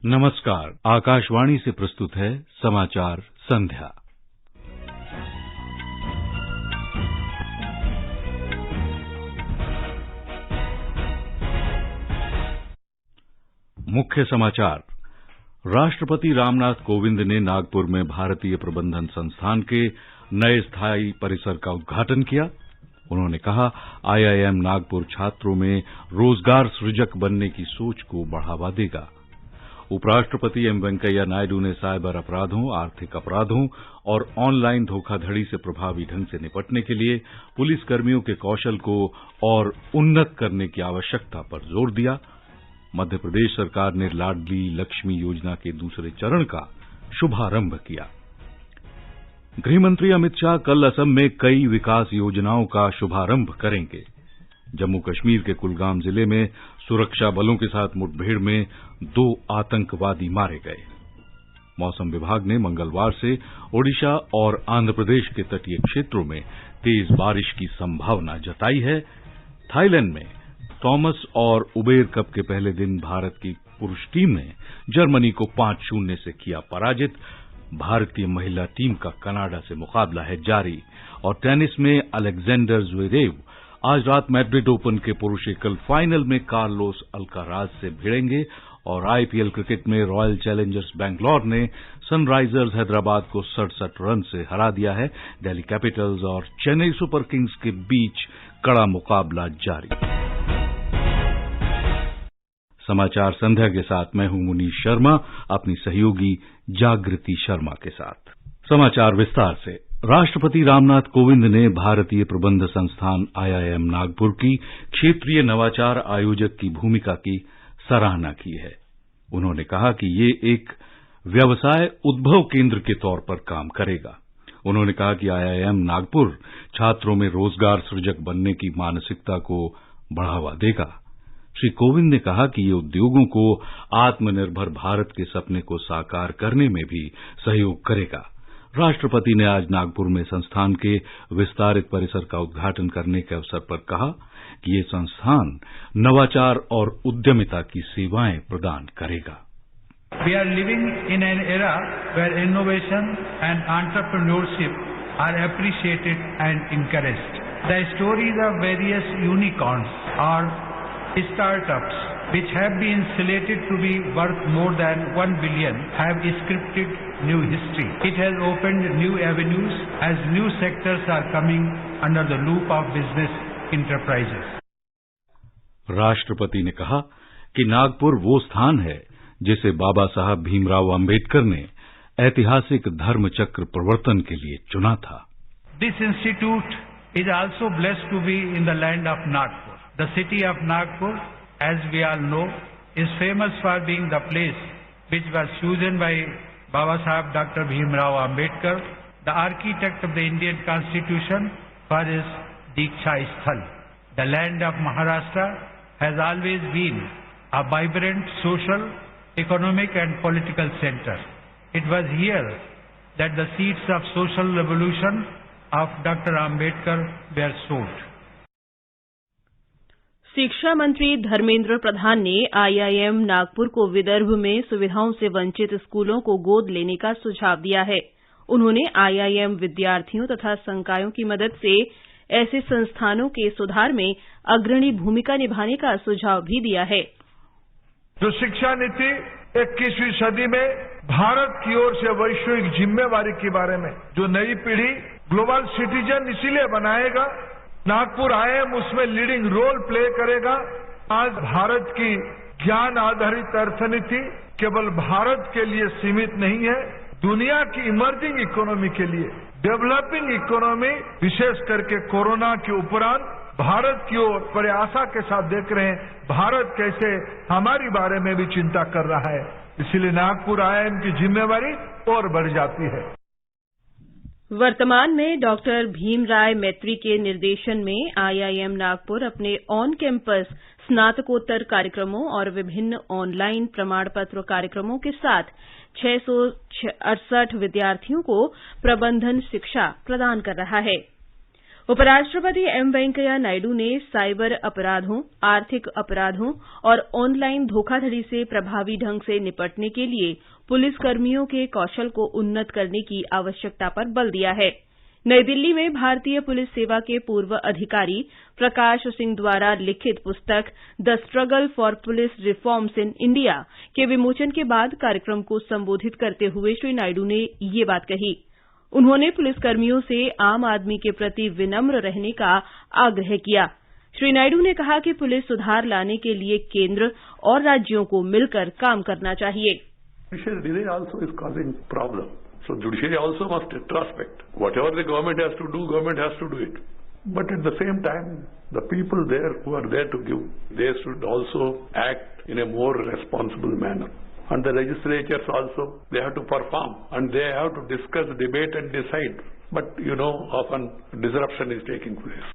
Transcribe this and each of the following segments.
नमस्कार, आकाशवाणी से प्रस्तुत है समाचार संध्या। मुख्य समाचार। राष्ट्रपति रामनाथ कोविंद ने नागपुर में भारतीय प्रबंधन संस्थान के नए स्थायी परिसर का उद्घाटन किया। उन्होंने कहा, आईआईएम नागपुर छात्रों में रोजगार सृजक बनने की सोच को बढ़ावा देगा। उपराष्ट्रपति एम वेंकैया नायडू ने साइबर अपराधों, आर्थिक अपराधों और ऑनलाइन धोखाधड़ी से प्रभावी ढंग से निपटने के लिए पुलिसकर्मियों के कौशल को और उन्नत करने की आवश्यकता पर जोर दिया। मध्य प्रदेश सरकार ने लाडली लक्ष्मी योजना के दूसरे चरण का शुभारंभ किया। गृहमंत्री अमित शाह कल असम में कई विकास योजनाओं का शुभारंभ करेंगे। जम्मू कश्मीर के कुलगाम जिले में सुरक्षा बलों के साथ मुठभेड़ में 2 आतंकवादी मारे गए। मौसम विभाग ने मंगलवार से ओडिशा और आंध्र प्रदेश के तटीय क्षेत्रों में तेज बारिश की संभावना जताई है। थाईलैंड में थॉमस और उबेर कप के पहले दिन भारत की पुरुष टीम ने जर्मनी को 5-0 से किया पराजित। भारतीय महिला टीम का कनाडा से मुकाबला है जारी। और टेनिस में अलेक्जेंडर ज़्वेरेव आज रात मैड्रिड ओपन के पुरुष एकल फाइनल में कार्लोस अल्काराज से भिड़ेंगे। और आईपीएल क्रिकेट में रॉयल चैलेंजर्स बैंगलोर ने सनराइजर्स हैदराबाद को 67 रन से हरा दिया है। दिल्ली कैपिटल्स और चेन्नई सुपर किंग्स के बीच कड़ा मुकाबला जारी। समाचार संध्या के साथ मैं हूं मुनीश शर्मा, अपनी सहयोगी जागृति शर्मा के साथ। समाचार विस्तार से। राष्ट्रपति रामनाथ कोविंद ने भारतीय प्रबंध संस्थान आईआईएम नागपुर की क्षेत्रीय नवाचार आयोजक की भूमिका की सराहना की है। उन्होंने कहा कि ये एक व्यवसाय उद्भव केंद्र के तौर पर काम करेगा। उन्होंने कहा कि आईआईएम नागपुर छात्रों में रोजगार सृजक बनने की मानसिकता को बढ़ावा देगा। श्री कोविंद ने कहा कि ये उद्योगों को आत्मनिर्भर भारत के सपने को साकार करने में भी सहयोग करेगा। राष्ट्रपति ने आज नागपुर में संस्थान के विस्तारित परिसर का उद्घाटन करने के अवसर पर कहा कि ये संस्थान नवाचार और उद्यमिता की सेवाएं प्रदान करेगा। We are living in an era where innovation and entrepreneurship are appreciated and encouraged. The stories of various unicorns or startups which have been slated to be worth more than 1 billion have scripted new history. It has opened new avenues as new sectors are coming under the loop of business enterprises. राष्ट्रपति ने कहा कि नागपुर वो स्थान है जिसे बाबा साहब भीमराव अंबेडकर ने ऐतिहासिक धर्म चक्र प्रवर्तन के लिए चुना था। This institute is also blessed to be in the land of Nagpur. The city of Nagpur, as we all know, is famous for being the place which was chosen by Baba Saheb Dr. Bhimrao Ambedkar, the architect of the Indian Constitution, for his Diksha Sthal. The land of Maharashtra has always been a vibrant social, economic and political center. It was here that the seeds of social revolution of Dr. Ambedkar were sowed. शिक्षा मंत्री धर्मेंद्र प्रधान ने IIM Nagpur को विदर्भ में सुविधाओं से वंचित स्कूलों को गोद लेने का सुझाव दिया है। उन्होंने आईआईएम विद्यार्थियों तथा संकायों की मदद से ऐसे संस्थानों के सुधार में अग्रणी भूमिका निभाने का सुझाव भी दिया है। जो शिक्षा नीति 21वीं सदी में भारत की ओर से वैश्विक जिम्मेवारी के बारे में जो नई पीढ़ी ग्लोबल सिटीजन इसीलिए बनाएगा, नागपुर आईआईएम उसमें लीडिंग रोल प्ले करेगा। आज भारत की ज्ञान आधारित अर्थनीति केवल भारत के लिए सीमित नहीं है, दुनिया की इमर्जिंग इकोनॉमी के लिए, डेवलपिंग इकोनॉमी विशेष करके कोरोना के उपरांत भारत की ओर बड़े आशा के साथ देख रहे हैं, भारत कैसे हमारी बारे में भी चिंता कर रहा है। इसलिए नागपुर आईआईएम की जिम्मेवारी और बढ़ जाती है। वर्तमान में डॉक्टर भीमराय मैत्री के निर्देशन में आईआईएम नागपुर अपने ऑन कैंपस स्नातकोत्तर कार्यक्रमों और विभिन्न ऑनलाइन प्रमाण पत्र कार्यक्रमों के साथ 668 विद्यार्थियों को प्रबंधन शिक्षा प्रदान कर रहा है। उपराष्ट्रपति एम वेंकैया नायडू ने साइबर अपराधों, आर्थिक अपराधों और ऑनलाइन धोखाधड़ी से प्रभावी ढंग से निपटने के लिए पुलिसकर्मियों के कौशल को उन्नत करने की आवश्यकता पर बल दिया है। नई दिल्ली में भारतीय पुलिस सेवा के पूर्व अधिकारी प्रकाश सिंह द्वारा लिखित पुस्तक the struggle for police reforms in India के विमोचन के बाद कार्यक्रम को संबोधित करते हुए श्री नायडू ने ये बात कही। उन्होंने पुलिसकर्मियों से आम आदमी के प्रति विनम्र रहने का आग्रह किया। श्री नायडू ने कहा कि पुलिस सुधार लाने के लिए केंद्र और राज्यों को मिलकर काम करना चाहिए। Judicial delay also is causing problem. So judiciary also must introspect. Whatever the government has to do, government has to do it. But at the same time, the people there who are there to give, they should also act in a more responsible manner. And the legislatures also, they have to perform and they have to discuss, debate and decide. But often disruption is taking place.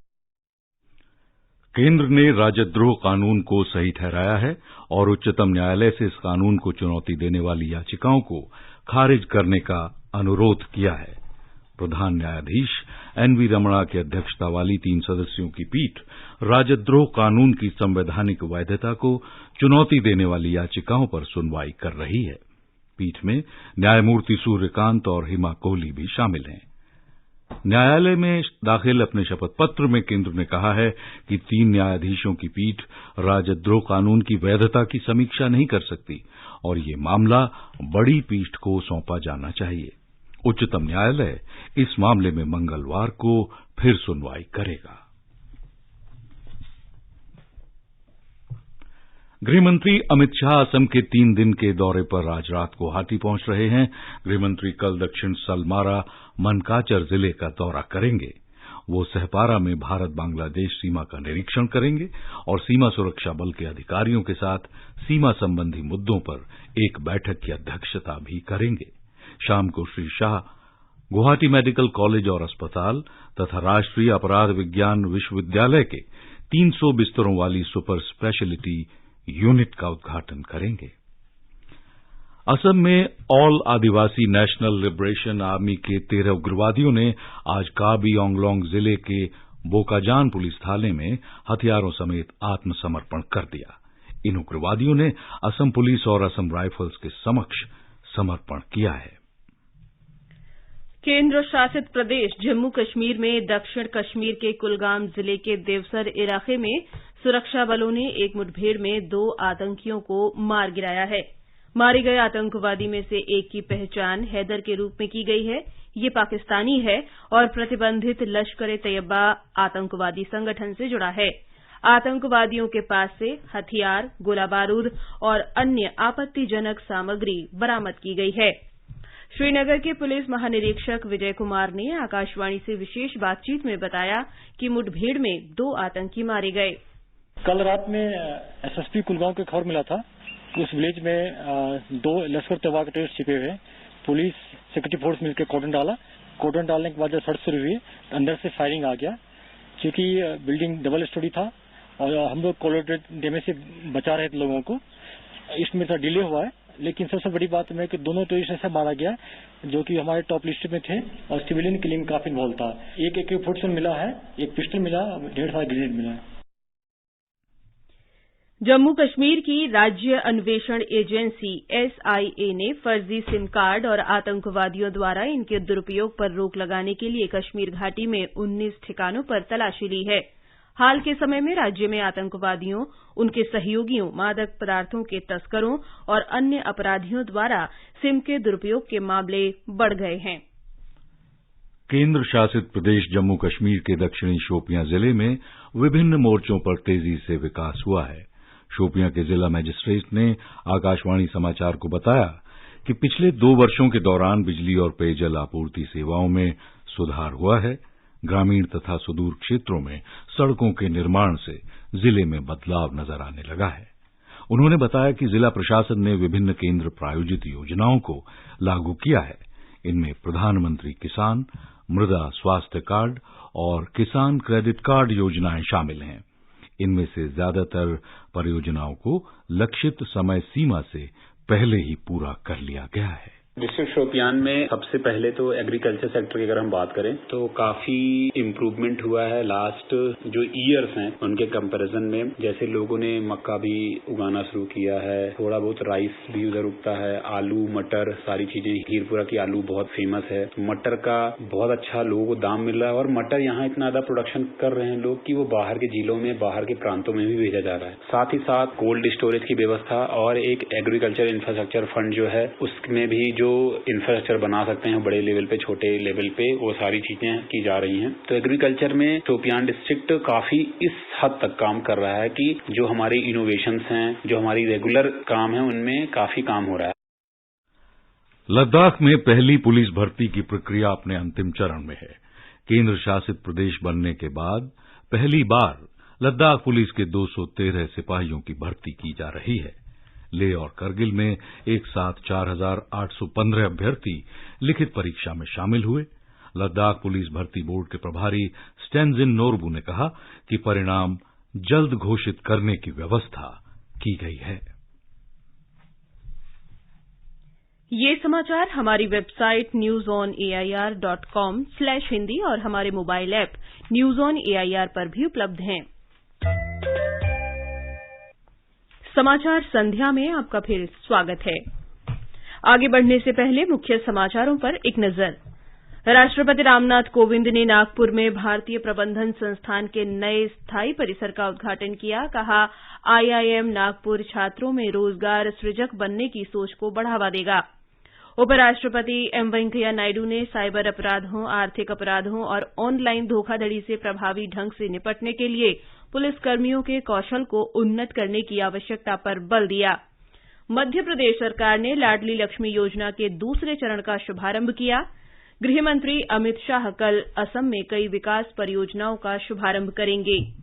केंद्र ने राजद्रोह कानून को सही ठहराया है और उच्चतम न्यायालय से इस कानून को चुनौती देने वाली याचिकाओं को खारिज करने का अनुरोध किया है। प्रधान न्यायाधीश एनवी रमणा की अध्यक्षता वाली 3 सदस्यों की पीठ राजद्रोह कानून की संवैधानिक वैधता को चुनौती देने वाली याचिकाओं पर सुनवाई कर रही है। पीठ में न्यायमूर्ति सूर्यकांत और हिमा कोहली भी शामिल हैं। न्यायालय में दाखिल अपने शपथ पत्र में केंद्र ने कहा है कि 3 न्यायाधीशों की पीठ राजद्रोह कानून की वैधता की समीक्षा नहीं कर सकती और ये मामला बड़ी पीठ को सौंपा जाना चाहिए। उच्चतम न्यायालय इस मामले में मंगलवार को फिर सुनवाई करेगा। गृहमंत्री अमित शाह असम के 3 दिन के दौरे पर आज रात गुवाहाटी पहुंच रहे हैं। गृहमंत्री कल दक्षिण सलमारा मनकाचर जिले का दौरा करेंगे। वो सहपारा में भारत बांग्लादेश सीमा का निरीक्षण करेंगे और सीमा सुरक्षा बल के अधिकारियों के साथ सीमा संबंधी मुद्दों पर एक बैठक की अध्यक्षता भी करेंगे। शाम को श्री शाह गुवाहाटी मेडिकल कॉलेज और अस्पताल तथा राष्ट्रीय अपराध विज्ञान विश्वविद्यालय के 300 बिस्तरों वाली सुपर स्पेशलिटी यूनिट का उद्घाटन करेंगे। असम में ऑल आदिवासी नेशनल लिबरेशन आर्मी के 13 उग्रवादियों ने आज कार्बी आंगलोंग जिले के बोकाजान पुलिस थाने में हथियारों समेत आत्मसमर्पण कर दिया। इन उग्रवादियों ने असम पुलिस और असम राइफल्स के समक्ष समर्पण किया है। केंद्र शासित प्रदेश जम्मू कश्मीर में दक्षिण कश्मीर के कुलगाम जिले के देवसर इलाके में सुरक्षा बलों ने एक मुठभेड़ में 2 आतंकियों को मार गिराया है। मारे गए आतंकवादी में से एक की पहचान हैदर के रूप में की गई है। ये पाकिस्तानी है और प्रतिबंधित लश्कर-ए-तैयबा आतंकवादी संगठन से जुड़ा है। आतंकवादियों के पास से हथियार, गोला बारूद और अन्य आपत्तिजनक सामग्री बरामद की गई है। श्रीनगर के पुलिस महानिरीक्षक विजय कुमार ने आकाशवाणी से विशेष बातचीत में बताया कि मुठभेड़ में 2 आतंकी मारे गए। कल रात में एसएसपी कुलगांव के खबर मिला था कि उस विलेज में 2 लश्कर तैयबा के टेररिस्ट छिपे हुए। पुलिस सिक्योरिटी फोर्स मिलकर कॉर्डन डाला। कॉर्डन डालने के बाद जब सर्च शुरू हुई अंदर से फायरिंग आ गया। क्योंकि बिल्डिंग डबल स्टोरी था और हम लोग कोलोरेटेड डैमेज से बचा रहे थे लोगों को, इसमें थोड़ा डिले हुआ है। लेकिन सबसे बड़ी बात है कि दोनों टेररिस्ट ऐसा मारा गया जो कि हमारे टॉप लिस्ट में थे और सिविलियन किलिंग में काफी इन्वॉल्व था। एक AK-47 मिला है, एक पिस्टल मिला, 1.5 सारा ग्रेनेड मिला है। जम्मू कश्मीर की राज्य अन्वेषण एजेंसी SIA ने फर्जी सिम कार्ड और आतंकवादियों द्वारा इनके दुरुपयोग पर रोक लगाने के लिए कश्मीर घाटी में 19 ठिकानों पर तलाशी ली है। हाल के समय में राज्य में आतंकवादियों, उनके सहयोगियों, मादक पदार्थों के तस्करों और अन्य अपराधियों द्वारा सिम के दुरुपयोग के मामले बढ़ गए हैं। केंद्र शासित प्रदेश जम्मू कश्मीर के दक्षिणी शोपियां जिले में विभिन्न मोर्चों पर तेजी से विकास हुआ है। शोपियां के जिला मजिस्ट्रेट ने आकाशवाणी समाचार को बताया कि पिछले 2 वर्षों के दौरान बिजली और पेयजल आपूर्ति सेवाओं में सुधार हुआ है। ग्रामीण तथा सुदूर क्षेत्रों में सड़कों के निर्माण से जिले में बदलाव नजर आने लगा है। उन्होंने बताया कि जिला प्रशासन ने विभिन्न केंद्र प्रायोजित योजनाओं को लागू किया है। इनमें प्रधानमंत्री किसान, मृदा स्वास्थ्य कार्ड और किसान क्रेडिट कार्ड योजनाएं शामिल हैं। इनमें से ज्यादातर परियोजनाओं को लक्षित समय सीमा से पहले ही पूरा कर लिया गया है। डिस्ट्रिक्ट शोपियान में सबसे पहले तो एग्रीकल्चर सेक्टर की अगर हम बात करें तो काफी इम्प्रूवमेंट हुआ है लास्ट जो ईयर्स हैं उनके कंपैरिजन में। जैसे लोगों ने मक्का भी उगाना शुरू किया है, थोड़ा बहुत राइस भी उधर उगता है, आलू मटर सारी चीजें। हीरपुरा की आलू बहुत फेमस है, मटर का बहुत अच्छा लोगों को दाम मिल रहा है और मटर यहाँ इतना ज्यादा प्रोडक्शन कर रहे हैं लोग कि वो बाहर के जिलों में बाहर के प्रांतों में भी भेजा जा रहा है। साथ ही साथ कोल्ड स्टोरेज की व्यवस्था और एक एग्रीकल्चर इंफ्रास्ट्रक्चर फंड जो है उसमें भी जो इंफ्रास्ट्रक्चर बना सकते हैं बड़े लेवल पे छोटे लेवल पे वो सारी चीजें की जा रही हैं। तो एग्रीकल्चर में शोपियान डिस्ट्रिक्ट काफी इस हद तक काम कर रहा है कि जो हमारी इनोवेशंस हैं, जो हमारी रेगुलर काम है उनमें काफी काम हो रहा है। लद्दाख में पहली पुलिस भर्ती की प्रक्रिया अपने अंतिम चरण में है। केंद्र शासित प्रदेश बनने के बाद पहली बार लद्दाख पुलिस के 213 सिपाहियों की भर्ती की जा रही है। लेह और करगिल में एक साथ 4,815 अभ्यर्थी लिखित परीक्षा में शामिल हुए। लद्दाख पुलिस भर्ती बोर्ड के प्रभारी स्टेनजिन नोरबू ने कहा कि परिणाम जल्द घोषित करने की व्यवस्था की गई है। ये समाचार हमारी वेबसाइट newsonair.com/हिंदी और हमारे mobile app news on AIR पर भी उपलब्ध हैं। समाचार संध्या में आपका फिर स्वागत है। आगे बढ़ने से पहले मुख्य समाचारों पर एक नजर। राष्ट्रपति रामनाथ कोविंद ने नागपुर में भारतीय प्रबंधन संस्थान के नए स्थायी परिसर का उद्घाटन किया। कहा, आईआईएम नागपुर छात्रों में रोजगार सृजक बनने की सोच को बढ़ावा देगा। उपराष्ट्रपति एम वेंकैया नायडू ने साइबर अपराधों, आर्थिक अपराधों और ऑनलाइन धोखाधड़ी से प्रभावी ढंग से निपटने के लिए पुलिसकर्मियों के कौशल को उन्नत करने की आवश्यकता पर बल दिया। मध्य प्रदेश सरकार ने लाडली लक्ष्मी योजना के दूसरे चरण का शुभारंभ किया। गृहमंत्री अमित शाह कल असम में कई विकास परियोजनाओं का शुभारंभ करेंगे।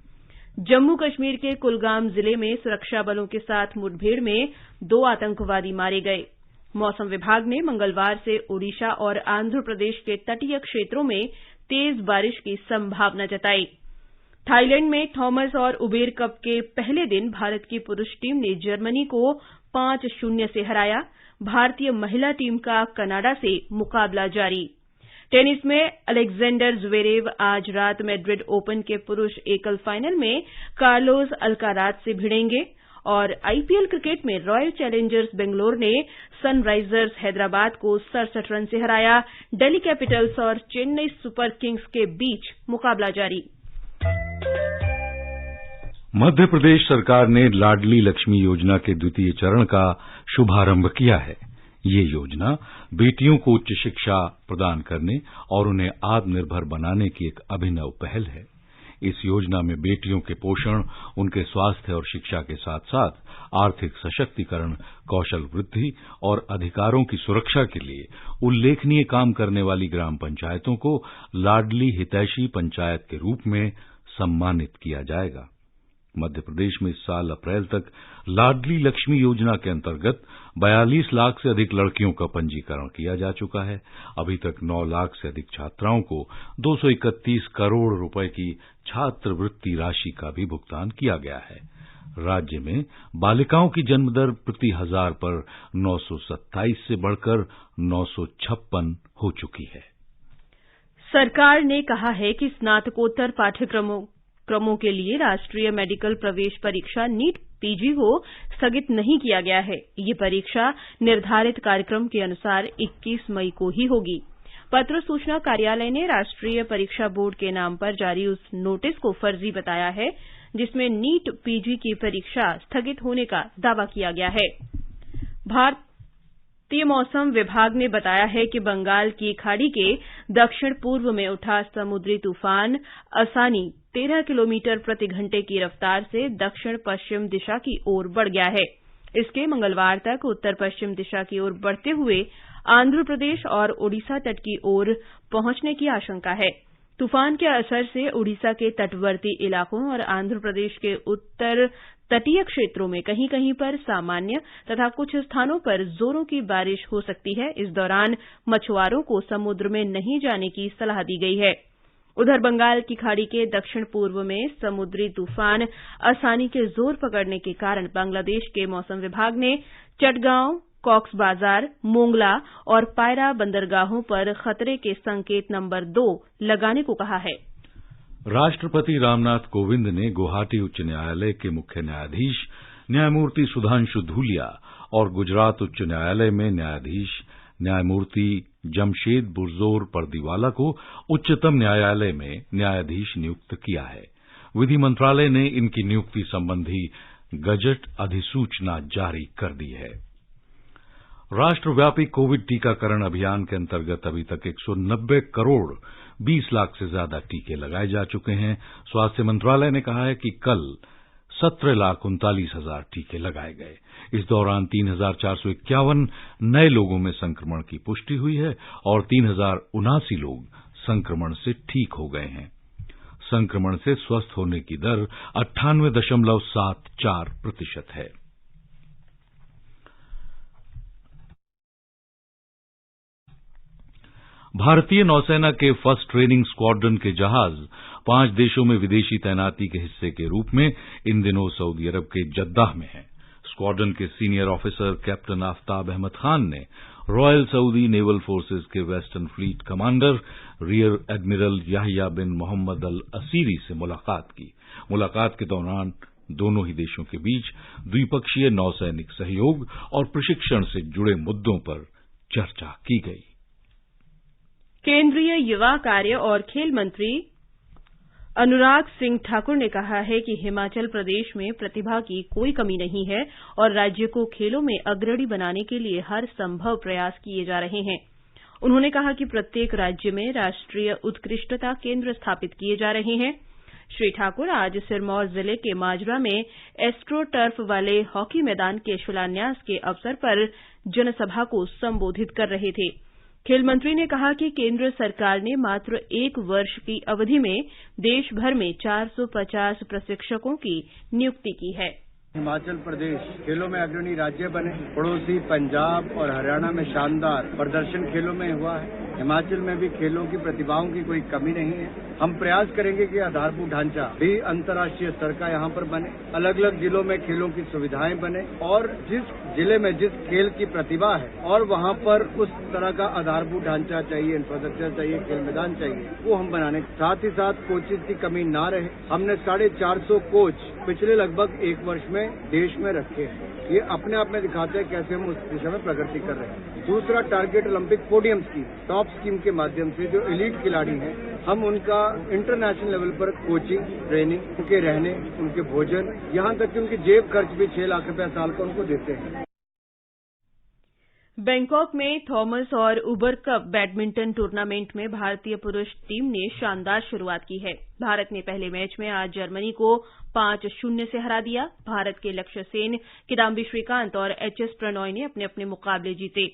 जम्मू कश्मीर के कुलगाम जिले में सुरक्षा बलों के साथ मुठभेड़ में 2 आतंकवादी मारे गए। मौसम विभाग ने मंगलवार से ओडिशा और आंध्र प्रदेश के तटीय क्षेत्रों में तेज बारिश की संभावना जताई। थाईलैंड में थॉमस और उबेर कप के पहले दिन भारत की पुरुष टीम ने जर्मनी को 5-0 से हराया। भारतीय महिला टीम का कनाडा से मुकाबला जारी। टेनिस में अलेक्जेंडर ज्वेरेव आज रात मैड्रिड ओपन के पुरुष एकल फाइनल में कार्लोस अल्काराज से भिड़ेंगे। और आईपीएल क्रिकेट में रॉयल चैलेंजर्स बेंगलोर ने सनराइजर्स हैदराबाद को 67 रन से हराया। दिल्ली कैपिटल्स और चेन्नई सुपर किंग्स के बीच मुकाबला जारी। मध्य प्रदेश सरकार ने लाडली लक्ष्मी योजना के द्वितीय चरण का शुभारंभ किया है। ये योजना बेटियों को उच्च शिक्षा प्रदान करने और उन्हें आत्मनिर्भर बनाने की एक अभिनव पहल है। इस योजना में बेटियों के पोषण, उनके स्वास्थ्य और शिक्षा के साथ साथ आर्थिक सशक्तिकरण, कौशल वृद्धि और अधिकारों की सुरक्षा के लिए उल्लेखनीय काम करने वाली ग्राम पंचायतों को लाडली हितैषी पंचायत के रूप में सम्मानित किया जाएगा। मध्य प्रदेश में इस साल अप्रैल तक लाडली लक्ष्मी योजना के अंतर्गत 42 लाख से अधिक लड़कियों का पंजीकरण किया जा चुका है। अभी तक 9 लाख से अधिक छात्राओं को 231 करोड़ रुपए की छात्रवृत्ति राशि का भी भुगतान किया गया है। राज्य में बालिकाओं की जन्मदर प्रति 1000 पर 927 से बढ़कर 956 हो चुकी है। सरकार ने कहा है कि स्नातकोत्तर पाठ्यक्रमों के लिए राष्ट्रीय मेडिकल प्रवेश परीक्षा नीट पीजी को स्थगित नहीं किया गया है। ये परीक्षा निर्धारित कार्यक्रम के अनुसार 21 मई को ही होगी। पत्र सूचना कार्यालय ने राष्ट्रीय परीक्षा बोर्ड के नाम पर जारी उस नोटिस को फर्जी बताया है जिसमें नीट पीजी की परीक्षा स्थगित होने का दावा किया गया है। भारतीय मौसम विभाग ने बताया है कि बंगाल की खाड़ी के दक्षिण पूर्व में उठा समुद्री तूफान असानी 13 किलोमीटर प्रति घंटे की रफ्तार से दक्षिण पश्चिम दिशा की ओर बढ़ गया है। इसके मंगलवार तक उत्तर पश्चिम दिशा की ओर बढ़ते हुए आंध्र प्रदेश और ओडिशा तट की ओर पहुंचने की आशंका है। तूफान के असर से ओडिशा के तटवर्ती इलाकों और आंध्र प्रदेश के उत्तर तटीय क्षेत्रों में कहीं कहीं पर सामान्य तथा कुछ स्थानों पर जोरों की बारिश हो सकती है। इस दौरान मछुआरों को समुद्र में नहीं जाने की सलाह दी गई है। उधर बंगाल की खाड़ी के दक्षिण पूर्व में समुद्री तूफान असानी के जोर पकड़ने के कारण बांग्लादेश के मौसम विभाग ने चटगांव, कॉक्स बाजार, मोंगला और पायरा बंदरगाहों पर खतरे के संकेत नंबर 2 लगाने को कहा है। राष्ट्रपति रामनाथ कोविंद ने गुवाहाटी उच्च न्यायालय के मुख्य न्यायाधीश न्यायमूर्ति सुधांशु धूलिया और गुजरात उच्च न्यायालय में न्यायाधीश न्यायमूर्ति जमशेद बुरजोर पर्दीवाला को उच्चतम न्यायालय में न्यायाधीश नियुक्त किया है। विधि मंत्रालय ने इनकी नियुक्ति संबंधी गजट अधिसूचना जारी कर दी है। राष्ट्रव्यापी कोविड टीकाकरण अभियान के अंतर्गत अभी तक 190 करोड़ 20 लाख से ज्यादा टीके लगाए जा चुके हैं। स्वास्थ्य मंत्रालय ने कहा है कि कल 17,39,000 टीके लगाए गए। इस दौरान 3,451 नए लोगों में संक्रमण की पुष्टि हुई है और 3,079 लोग संक्रमण से ठीक हो गए हैं। संक्रमण से स्वस्थ होने की दर 98.74% है। भारतीय नौसेना के फर्स्ट ट्रेनिंग स्क्वाड्रन के जहाज 5 देशों में विदेशी तैनाती के हिस्से के रूप में इन दिनों सऊदी अरब के जद्दाह में हैं। स्क्वाड्रन के senior officer captain Aftab Ahmed Khan ने रॉयल सऊदी नेवल फोर्सेज के western fleet commander rear admiral Yahya bin Mohammed Al Asiri से मुलाकात की। मुलाकात के दौरान दोनों ही देशों के बीच द्विपक्षीय नौसैनिक सहयोग और प्रशिक्षण से जुड़े मुद्दों पर चर्चा की गई। केंद्रीय युवा कार्य और खेल मंत्री अनुराग सिंह ठाकुर ने कहा है कि हिमाचल प्रदेश में प्रतिभा की कोई कमी नहीं है और राज्य को खेलों में अग्रणी बनाने के लिए हर संभव प्रयास किए जा रहे हैं। उन्होंने कहा कि प्रत्येक राज्य में राष्ट्रीय उत्कृष्टता केंद्र स्थापित किए जा रहे हैं। श्री ठाकुर आज सिरमौर जिले के माजरा में एस्ट्रो टर्फ वाले हॉकी मैदान के शिलान्यास के अवसर पर जनसभा को संबोधित कर रहे थे। खेल मंत्री ने कहा कि केंद्र सरकार ने मात्र 1 वर्ष की अवधि में देश भर में 450 प्रशिक्षकों की नियुक्ति की है। हिमाचल प्रदेश खेलों में अग्रणी राज्य बने। पड़ोसी पंजाब और हरियाणा में शानदार प्रदर्शन खेलों में हुआ है। हिमाचल में भी खेलों की प्रतिभाओं की कोई कमी नहीं है। हम प्रयास करेंगे कि आधारभूत ढांचा भी अंतर्राष्ट्रीय स्तर का यहाँ पर बने, अलग अलग जिलों में खेलों की सुविधाएं बने और जिस जिले में जिस खेल की प्रतिभा है और वहाँ पर उस तरह का आधारभूत ढांचा चाहिए, इंफ्रास्ट्रक्चर चाहिए, खेल मैदान चाहिए, वो हम बनाने। साथ ही साथ कोचेज की कमी ना रहे। हमने 450 कोच पिछले लगभग 1 वर्ष में देश में रखे हैं। ये अपने आप में दिखाते हैं कैसे हम उस दिशा में प्रगति कर रहे हैं। दूसरा target Olympic podium scheme, top scheme के माध्यम से जो एलीट खिलाड़ी हैं हम उनका इंटरनेशनल लेवल पर कोचिंग, ट्रेनिंग, उनके रहने, उनके भोजन, यहाँ तक कि उनकी जेब खर्च भी 6 लाख रुपया साल का उनको देते हैं। बैंकॉक में थॉमस और उबर कप बैडमिंटन टूर्नामेंट में भारतीय पुरुष टीम ने शानदार शुरुआत की है। भारत ने पहले मैच में आज जर्मनी को 5-0 से हरा दिया। भारत के लक्ष्य सेन, किदाम्बी श्रीकांत और एचएस प्रणॉय ने अपने अपने मुकाबले जीते।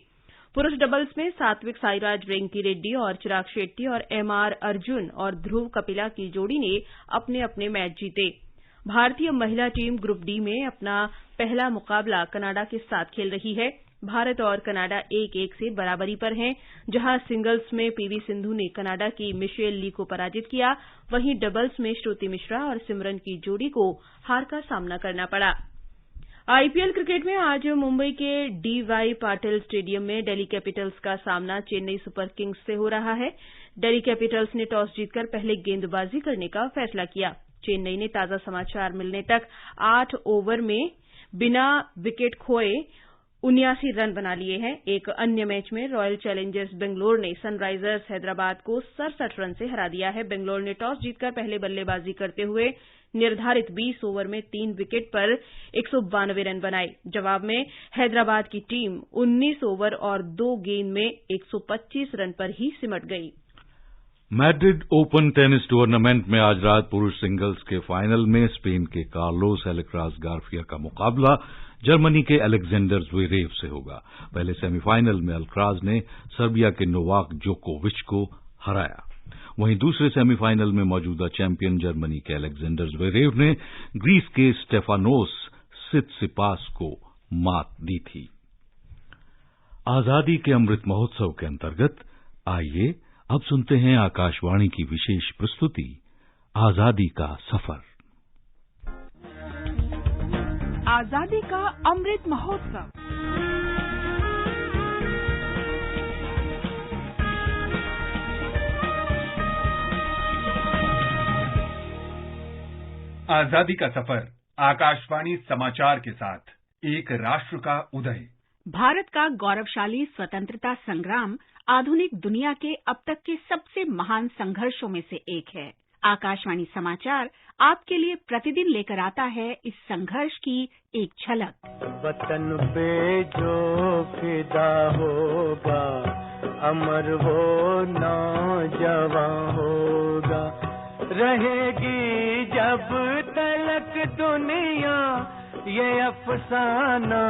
पुरुष डबल्स में सात्विक साईराज रेंकी रेड्डी और चिराग शेट्टी और एमआर अर्जुन और ध्रुव कपिला की जोड़ी ने अपने अपने मैच जीते। भारतीय महिला टीम ग्रुप डी में अपना पहला मुकाबला कनाडा के साथ खेल रही है। भारत और कनाडा 1-1 से बराबरी पर हैं, जहां सिंगल्स में पीवी सिंधु ने कनाडा की मिशेल ली को पराजित किया। वहीं डबल्स में श्रुति मिश्रा और सिमरन की जोड़ी को हार का सामना करना पड़ा। आईपीएल क्रिकेट में आज मुंबई के डीवाई पाटिल स्टेडियम में दिल्ली कैपिटल्स का सामना चेन्नई सुपर किंग्स से हो रहा है। दिल्ली कैपिटल्स ने टॉस जीतकर पहले गेंदबाजी करने का फैसला किया। चेन्नई ने ताजा समाचार मिलने तक 8 ओवर में बिना विकेट खोए 79 रन बना लिए हैं। एक अन्य मैच में रॉयल चैलेंजर्स बेंगलोर ने सनराइजर्स हैदराबाद को 67 रन से हरा दिया है। बेंगलोर ने टॉस जीतकर पहले बल्लेबाजी करते हुए निर्धारित 20 ओवर में 3 विकेट पर 192 रन बनाए। जवाब में हैदराबाद की टीम 19 ओवर और 2 गेंद में 125 रन पर ही सिमट गई। मैड्रिड ओपन टेनिस टूर्नामेंट में आज रात पुरुष सिंगल्स के फाइनल में स्पेन के कार्लोस एल्क्राज गार्सिया का मुकाबला जर्मनी के अलेक्जेंडर ज़्वेरेव से होगा। पहले सेमीफाइनल में अल्क्राज ने सर्बिया के नोवाक जोकोविच को हराया। वहीं दूसरे सेमीफाइनल में मौजूदा चैंपियन जर्मनी के अलेक्जेंडर ज़्वेरेव ने ग्रीस के स्टेफानोस सित्सिपास को मात दी थी। आजादी के अमृत महोत्सव के अंतर्गत आइए अब सुनते हैं आकाशवाणी की विशेष प्रस्तुति आजादी का सफर। आजादी का अमृत महोत्सव आजादी का सफर, आकाशवाणी समाचार के साथ एक राष्ट्र का उदय। भारत का गौरवशाली स्वतंत्रता संग्राम आधुनिक दुनिया के अब तक के सबसे महान संघर्षों में से एक है। आकाशवाणी समाचार आपके लिए प्रतिदिन लेकर आता है इस संघर्ष की एक झलक। वतन पे जो फिदा होगा, अमर वो नौजवान होगा, रहेगी जब तलक दुनिया, ये अफसाना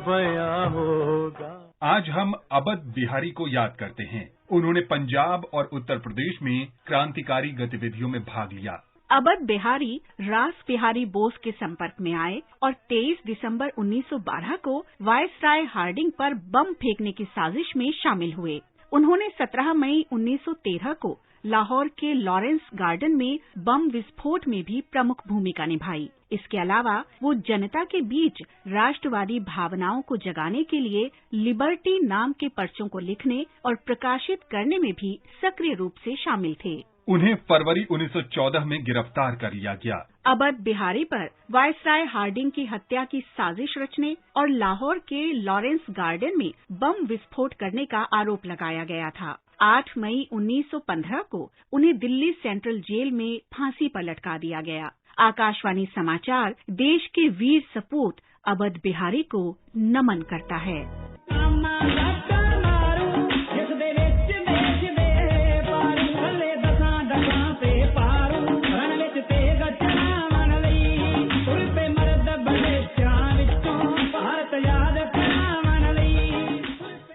बयां होगा। आज हम अवध बिहारी को याद करते हैं। उन्होंने पंजाब और उत्तर प्रदेश में क्रांतिकारी गतिविधियों में भाग लिया। अवध बिहारी रास बिहारी बोस के संपर्क में आए और 23 दिसंबर 1912 को वायसराय हार्डिंग पर बम फेंकने की साजिश में शामिल हुए। उन्होंने 17 मई 1913 को लाहौर के लॉरेंस गार्डन में बम विस्फोट में भी प्रमुख भूमिका निभाई। इसके अलावा वो जनता के बीच राष्ट्रवादी भावनाओं को जगाने के लिए लिबर्टी नाम के पर्चों को लिखने और प्रकाशित करने में भी सक्रिय रूप से शामिल थे। उन्हें फरवरी 1914 में गिरफ्तार कर लिया गया। अवध बिहारी पर वायसराय हार्डिंग की हत्या की साजिश रचने और लाहौर के लॉरेंस गार्डन में बम विस्फोट करने का आरोप लगाया गया था। 8 मई 1915 को उन्हें दिल्ली सेंट्रल जेल में फांसी पर लटका दिया गया। आकाशवाणी समाचार देश के वीर सपूत अवध बिहारी को नमन करता है।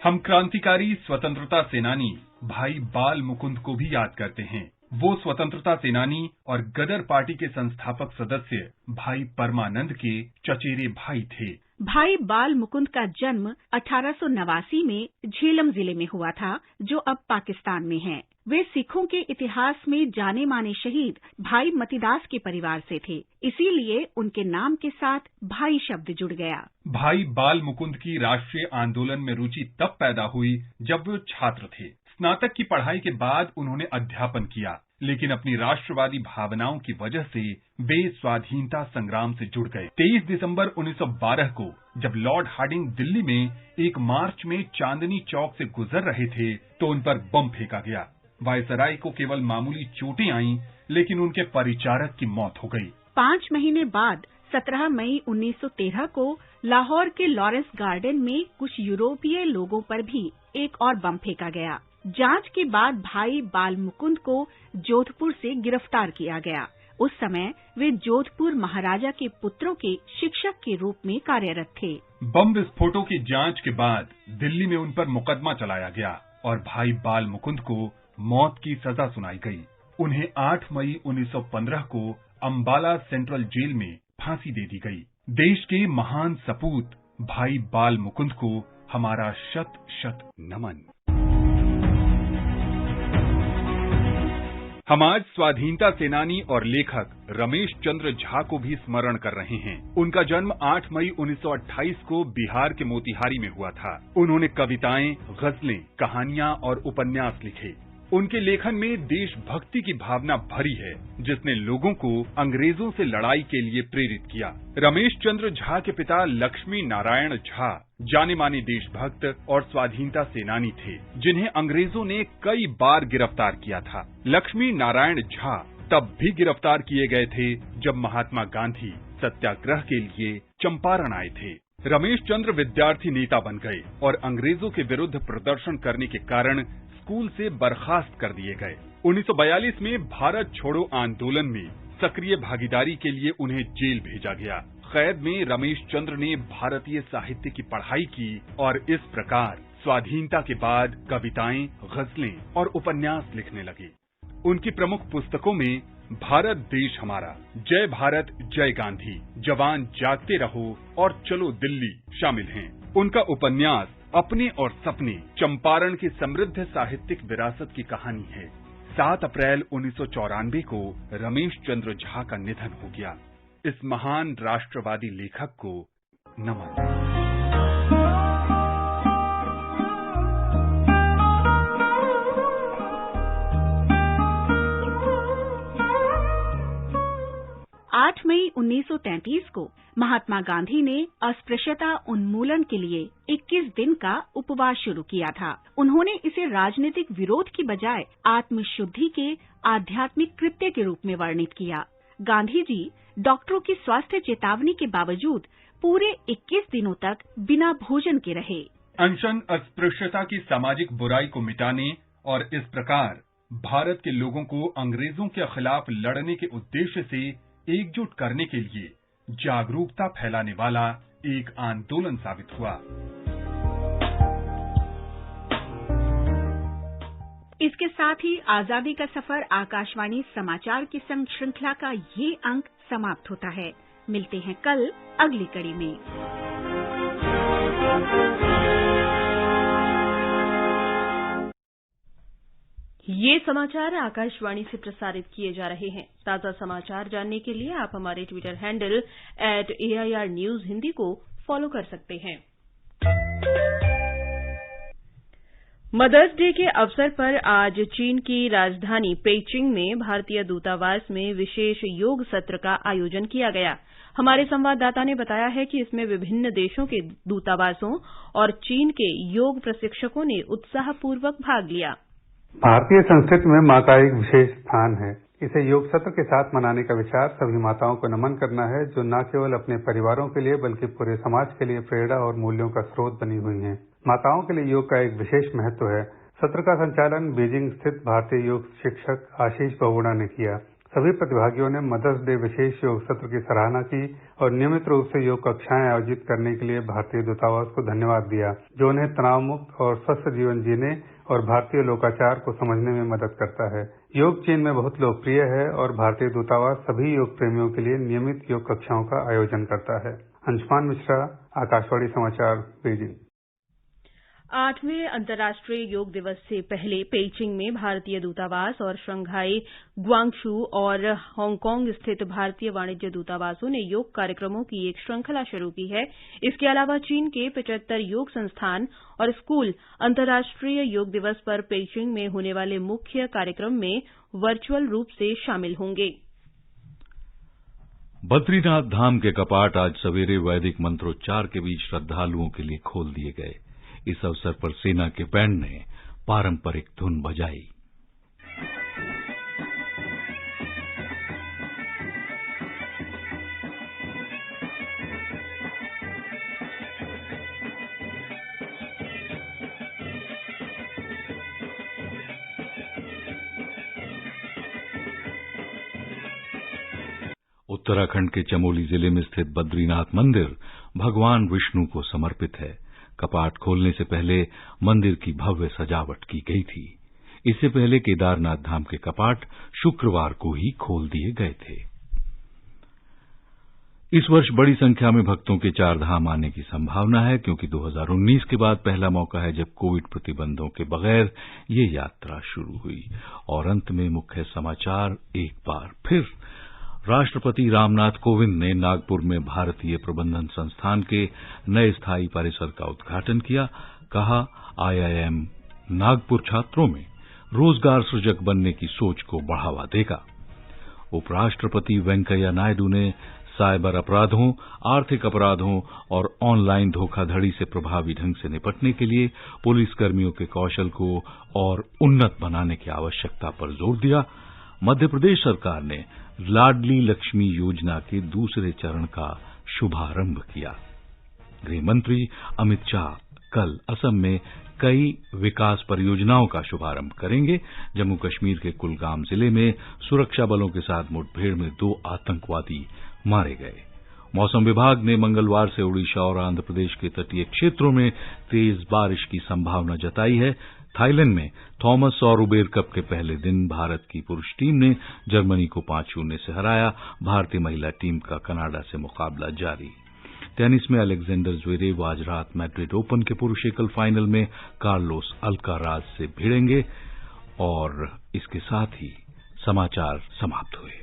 हम क्रांतिकारी स्वतंत्रता सेनानी भाई बाल मुकुंद को भी याद करते हैं। वो स्वतंत्रता सेनानी और गदर पार्टी के संस्थापक सदस्य भाई परमानंद के चचेरे भाई थे। भाई बाल मुकुंद का जन्म 1889 में झेलम जिले में हुआ था, जो अब पाकिस्तान में है। वे सिखों के इतिहास में जाने माने शहीद भाई मतीदास के परिवार से थे, इसीलिए उनके नाम के साथ भाई शब्द जुड़ गया। भाई बाल मुकुंद की राष्ट्रीय आंदोलन में रुचि तब पैदा हुई जब वो छात्र थे। स्नातक की पढ़ाई के बाद उन्होंने अध्यापन किया, लेकिन अपनी राष्ट्रवादी भावनाओं की वजह से वे स्वाधीनता संग्राम से जुड़ गए। 23 दिसंबर 1912 को जब लॉर्ड हार्डिंग दिल्ली में एक मार्च में चांदनी चौक से गुजर रहे थे तो उन पर बम फेंका गया। वायसराय को केवल मामूली चोटें आईं, लेकिन उनके परिचारक की मौत हो गई। 5 महीने बाद 17 मई 1913 को लाहौर के लॉरेंस गार्डन में कुछ यूरोपीय लोगों पर भी एक और बम फेंका गया। जांच के बाद भाई बाल मुकुंद को जोधपुर से गिरफ्तार किया गया। उस समय वे जोधपुर महाराजा के पुत्रों के शिक्षक के रूप में कार्यरत थे। बम विस्फोटों की जांच के बाद दिल्ली में उन पर मुकदमा चलाया गया और भाई बाल मुकुंद को मौत की सजा सुनाई गई। उन्हें 8 मई 1915 को अंबाला सेंट्रल जेल में फांसी दे दी गई। देश के महान सपूत भाई बाल मुकुंद को हमारा शत शत नमन। हम आज स्वाधीनता सेनानी और लेखक रमेश चंद्र झा को भी स्मरण कर रहे हैं। उनका जन्म 8 मई 1928 को बिहार के मोतिहारी में हुआ था। उन्होंने कविताएं, गजलें, कहानियां और उपन्यास लिखे। उनके लेखन में देशभक्ति की भावना भरी है, जिसने लोगों को अंग्रेजों से लड़ाई के लिए प्रेरित किया। रमेश चंद्र झा के पिता लक्ष्मी नारायण झा जाने माने देशभक्त और स्वाधीनता सेनानी थे, जिन्हें अंग्रेजों ने कई बार गिरफ्तार किया था। लक्ष्मी नारायण झा तब भी गिरफ्तार किए गए थे जब महात्मा गांधी सत्याग्रह के लिए चंपारण आए थे। रमेश चंद्र विद्यार्थी नेता बन गए और अंग्रेजों के विरुद्ध प्रदर्शन करने के कारण स्कूल से बर्खास्त कर दिए गए। 1942 में भारत छोड़ो आंदोलन में सक्रिय भागीदारी के लिए उन्हें जेल भेजा गया। कैद में रमेश चंद्र ने भारतीय साहित्य की पढ़ाई की और इस प्रकार स्वाधीनता के बाद कविताएं, गजलें और उपन्यास लिखने लगे। उनकी प्रमुख पुस्तकों में भारत देश हमारा, जय भारत जय गांधी, जवान जागते रहो और चलो दिल्ली शामिल हैं। उनका उपन्यास अपने और सपने चंपारण की समृद्ध साहित्यिक विरासत की कहानी है। 7 अप्रैल 1994 को रमेश चंद्र झा का निधन हो गया। इस महान राष्ट्रवादी लेखक को नमन। मई 1933 को महात्मा गांधी ने अस्पृश्यता उन्मूलन के लिए 21 दिन का उपवास शुरू किया था। उन्होंने इसे राजनीतिक विरोध की बजाय आत्मशुद्धि के आध्यात्मिक कृत्य के रूप में वर्णित किया। गांधी जी डॉक्टरों की स्वास्थ्य चेतावनी के बावजूद पूरे 21 दिनों तक बिना भोजन के रहे। अनशन अस्पृश्यता की सामाजिक बुराई को मिटाने और इस प्रकार भारत के लोगों को अंग्रेजों के खिलाफ लड़ने के उद्देश्य से एकजुट करने के लिए जागरूकता फैलाने वाला एक आंदोलन साबित हुआ। इसके साथ ही आजादी का सफर आकाशवाणी समाचार की संग श्रृंखला का ये अंक समाप्त होता है। मिलते हैं कल अगली कड़ी में। ये समाचार आकाशवाणी से प्रसारित किए जा रहे हैं। ताजा समाचार जानने के लिए आप हमारे Twitter handle @AIR News Hindi को फॉलो कर सकते हैं। मदर्स डे के अवसर पर आज चीन की राजधानी पेइचिंग में भारतीय दूतावास में विशेष योग सत्र का आयोजन किया गया। हमारे संवाददाता ने बताया है कि इसमें विभिन्न देशों के दूतावासों और चीन के योग प्रशिक्षकों ने उत्साहपूर्वक भाग लिया। भारतीय संस्कृति में मां का एक विशेष स्थान है। इसे योग सत्र के साथ मनाने का विचार सभी माताओं को नमन करना है, जो न केवल अपने परिवारों के लिए बल्कि पूरे समाज के लिए प्रेरणा और मूल्यों का स्रोत बनी हुई हैं। माताओं के लिए योग का एक विशेष महत्व है। सत्र का संचालन बीजिंग स्थित भारतीय योग शिक्षक आशीष बहुगुणा ने किया। सभी प्रतिभागियों ने मदर्स डे विशेष योग सत्र की सराहना की और नियमित रूप से योग कक्षाएं आयोजित करने के लिए भारतीय दूतावास को धन्यवाद दिया, जो उन्हें तनाव मुक्त और स्वस्थ जीवन जीने और भारतीय लोकाचार को समझने में मदद करता है। योग चीन में बहुत लोकप्रिय है और भारतीय दूतावास सभी योग प्रेमियों के लिए नियमित योग कक्षाओं का आयोजन करता है। अंशुमान मिश्रा, आकाशवाणी समाचार, बीजिंग। 8वें अंतर्राष्ट्रीय योग दिवस से पहले पेइचिंग में भारतीय दूतावास और शंघाई, ग्वांगशू और हांगकांग स्थित भारतीय वाणिज्य दूतावासों ने योग कार्यक्रमों की एक श्रृंखला शुरू की है। इसके अलावा चीन के 75 योग संस्थान और स्कूल अंतर्राष्ट्रीय योग दिवस पर पेइचिंग में होने वाले मुख्य कार्यक्रम में वर्चुअल रूप से शामिल होंगे। बद्रीनाथ धाम के कपाट आज सवेरे वैदिक मंत्रोच्चार के बीच श्रद्धालुओं के लिए खोल दिए गए। इस अवसर पर सेना के बैंड ने पारंपरिक धुन बजाई। उत्तराखंड के चमोली जिले में स्थित बद्रीनाथ मंदिर भगवान विष्णु को समर्पित है। कपाट खोलने से पहले मंदिर की भव्य सजावट की गई थी। इससे पहले केदारनाथ धाम के कपाट शुक्रवार को ही खोल दिए गए थे। इस वर्ष बड़ी संख्या में भक्तों के चार धाम आने की संभावना है, क्योंकि 2019 के बाद पहला मौका है जब कोविड प्रतिबंधों के बगैर ये यात्रा शुरू हुई। और अंत में मुख्य समाचार एक बार फिर। राष्ट्रपति रामनाथ कोविंद ने नागपुर में भारतीय प्रबंधन संस्थान के नए स्थायी परिसर का उद्घाटन किया। कहा, IIM नागपुर छात्रों में रोजगार सृजक बनने की सोच को बढ़ावा देगा। उपराष्ट्रपति वेंकैया नायडू ने साइबर अपराधों, आर्थिक अपराधों और ऑनलाइन धोखाधड़ी से प्रभावी ढंग से निपटने के लिए पुलिसकर्मियों के कौशल को और उन्नत बनाने की आवश्यकता पर जोर दिया। मध्य प्रदेश सरकार ने लाडली लक्ष्मी योजना के दूसरे चरण का शुभारंभ किया। गृह मंत्री अमित शाह कल असम में कई विकास परियोजनाओं का शुभारंभ करेंगे। जम्मू कश्मीर के कुलगाम जिले में सुरक्षा बलों के साथ मुठभेड़ में 2 आतंकवादी मारे गए। मौसम विभाग ने मंगलवार से ओडिशा और आंध्र प्रदेश के तटीय क्षेत्रों में तेज बारिश की संभावना जताई है। थाईलैंड में थॉमस और उबेर कप के पहले दिन भारत की पुरुष टीम ने जर्मनी को 5-0 से हराया। भारतीय महिला टीम का कनाडा से मुकाबला जारी। टेनिस में अलेक्जेंडर ज्वेरेव आज रात मैड्रिड ओपन के पुरुष एकल फाइनल में कार्लोस अल्काराज से भिड़ेंगे। और इसके साथ ही समाचार समाप्त हुए।